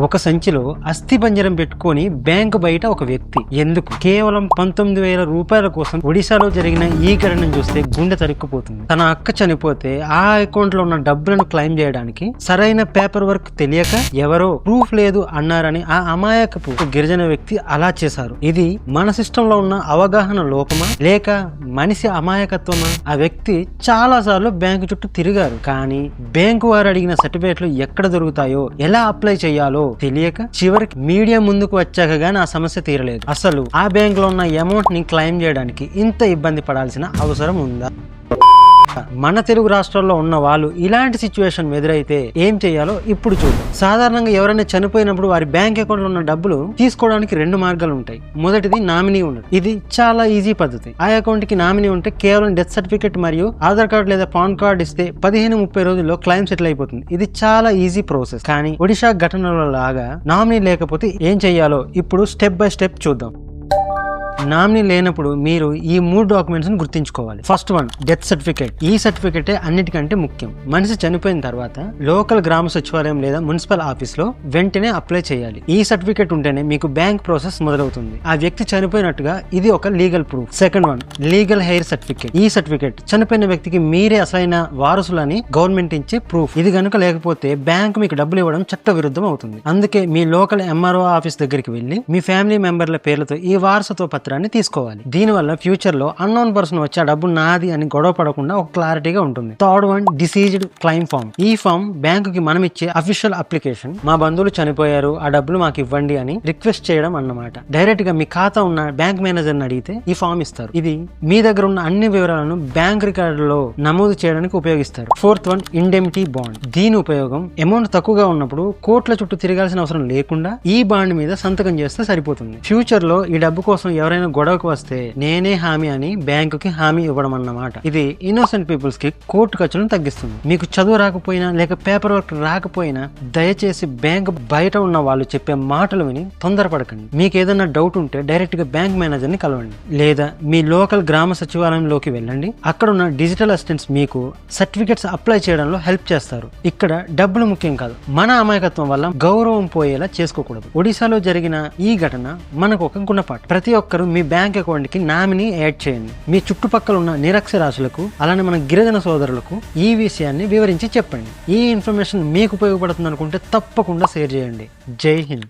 ఒక సంచిలో అస్థిపంజరం పెట్టుకొని బ్యాంకు బయట ఒక వ్యక్తి. ఎందుకు? కేవలం 19,000 రూపాయల కోసం. ఒడిశాలో జరిగిన ఈ ఘటనను చూస్తే గుండె తరుక్కుపోతుంది. తన అక్క చనిపోతే ఆ అకౌంట్ లో ఉన్న డబ్బులను క్లెయిమ్ చేయడానికి సరైన పేపర్ వర్క్ తెలియక ఎవరో ప్రూఫ్ లేదు అన్నారని ఆ అమాయకపు గిరిజన వ్యక్తి అలా చేశారు. ఇది మన సిస్టమ్ లో ఉన్న అవగాహన లోపమా లేక మనిషి అమాయకత్వమా? ఆ వ్యక్తి చాలా సార్లు బ్యాంకు చుట్టూ తిరిగారు, కానీ బ్యాంకు వారు అడిగిన సర్టిఫికేట్లు ఎక్కడ దొరుకుతాయో ఎలా అప్లై చేయాలో తెలియక చివరికి మీడియా ముందుకు వచ్చాక గానీ ఆ సమస్య తీరలేదు. అసలు ఆ బ్యాంక్ లో ఉన్న అమౌంట్ ని క్లెయిమ్ చేయడానికి ఇంత ఇబ్బంది పడాల్సిన అవసరం ఉందా? మన తెలుగు రాష్ట్రాల్లో ఉన్న వాళ్ళు ఇలాంటి సిచ్యువేషన్ ఎదురైతే ఏం చేయాలో ఇప్పుడు చూద్దాం. సాధారణంగా ఎవరైనా చనిపోయినప్పుడు వారి బ్యాంక్ అకౌంట్ లో ఉన్న డబ్బులు తీసుకోవడానికి 2 మార్గాలు ఉంటాయి. మొదటిది నామినీ ఉండదు. ఇది చాలా ఈజీ పద్ధతి. ఆ అకౌంట్ కి నామినీ ఉంటే కేవలం డెత్ సర్టిఫికేట్ మరియు ఆధార్ కార్డు లేదా పాన్ కార్డు ఇస్తే 15-30 రోజుల్లో క్లెయిమ్ సెటిల్ అయిపోతుంది. ఇది చాలా ఈజీ ప్రాసెస్. కానీ ఒడిశా ఘటనలో లాగా నామినీ లేకపోతే ఏం చేయాలో ఇప్పుడు స్టెప్ బై స్టెప్ చూద్దాం. నామినీ లేనప్పుడు మీరు ఈ 3 డాక్యుమెంట్స్ ని గుర్తించుకోవాలి. First one, death certificate. ఈ సర్టిఫికేటే అన్నిటికంటే ముఖ్యం. మనిషి చనిపోయిన తర్వాత లోకల్ గ్రామ సచివాలయం లేదా మున్సిపల్ ఆఫీస్ లో వెంటనే అప్లై చేయాలి. ఈ సర్టిఫికేట్ ఉంటేనే మీకు బ్యాంక్ ప్రాసెస్ మొదలవుతుంది. ఆ వ్యక్తి చనిపోయినట్టుగా ఇది ఒక legal proof. Second one, legal heir certificate. ఈ సర్టిఫికేట్ చనిపోయిన వ్యక్తికి మీరే అసలైన వారసులని గవర్నమెంట్ ఇచ్చే ప్రూఫ్. ఇది కనుక లేకపోతే బ్యాంక్ మీకు డబ్బులు ఇవ్వడం చట్ట విరుద్ధం అవుతుంది. అందుకే మీ లోకల్ ఎంఆర్ఓ ఆఫీస్ దగ్గరికి వెళ్లి మీ ఫ్యామిలీ మెంబర్ల పేర్లతో ఈ వారసత్వ పత్రాన్ని తీసుకోవాలి. దీనివల్ల ఫ్యూచర్ లో అన్నోన్ పర్సన్ వచ్చి ఆ డబ్బు నాది అని గొడవ పడకుండా ఒక క్లారిటీగా ఉంటుంది. Third one, deceased claim form. ఈ ఫామ్ బ్యాంకు కి మనం ఇచ్చే అఫీషియల్ అప్లికేషన్. మా బంధువులు చనిపోయారు, ఆ డబ్బులు మాకు ఇవ్వండి అని రిక్వెస్ట్ చేయడం అన్నమాట. డైరెక్ట్ గా మీ ఖాతా ఉన్న బ్యాంక్ మేనేజర్ ని అడిగితే ఈ ఫామ్ ఇస్తారు. ఇది మీ దగ్గర ఉన్న అన్ని వివరాలను బ్యాంక్ రికార్డులో నమోదు చేయడానికి ఉపయోగిస్తారు. Fourth one, indemnity bond. దీని ఉపయోగం అమౌంట్ తక్కువగా ఉన్నప్పుడు కోట్ల చుట్టూ తిరగాల్సిన అవసరం లేకుండా ఈ బాండ్ మీద సంతకం చేస్తే సరిపోతుంది. ఫ్యూచర్ లో ఈ డబ్బు కోసం ఎవరైనా గొడవకు వస్తే నేనే హామీ అని బ్యాంకు కి హామీ ఇవ్వడం అన్నమాట. ఇది ఇన్నోసెంట్ పీపుల్స్ కి కోర్టు ఖర్చులను తగ్గిస్తుంది. మీకు చదువు రాకపోయినా లేక పేపర్ వర్క్ రాకపోయినా దయచేసి బ్యాంక్ బయట ఉన్న వాళ్ళు చెప్పే మాటలు విని తొందరపడకండి. మీకు ఏదైనా డౌట్ ఉంటే డైరెక్ట్ గా బ్యాంక్ మేనేజర్ ని కలవండి, లేదా మీ లోకల్ గ్రామ సచివాలయంలోకి వెళ్ళండి. అక్కడ ఉన్న డిజిటల్ అసిస్టెంట్స్ మీకు సర్టిఫికెట్స్ అప్లై చేయడంలో హెల్ప్ చేస్తారు. ఇక్కడ డబ్బులు ముఖ్యం కాదు, మన అమాయకత్వం వల్ల గౌరవం పోయేలా చేసుకోకూడదు. ఒడిశాలో జరిగిన ఈ ఘటన మనకు ఒక గుణపాఠం. ప్రతి ఒక్కరు మీ బ్యాంక్ అకౌంట్ కి నామినీ యాడ్ చేయండి. మీ చుట్టుపక్కల ఉన్న నిరక్షరాస్యులకు అలానే మన గిరిజన సోదరులకు ఈ విషయాన్ని వివరించి చెప్పండి. ఈ ఇన్ఫర్మేషన్ మీకు ఉపయోగపడుతుంది అనుకుంటే తప్పకుండా షేర్ చేయండి. జై హింద్.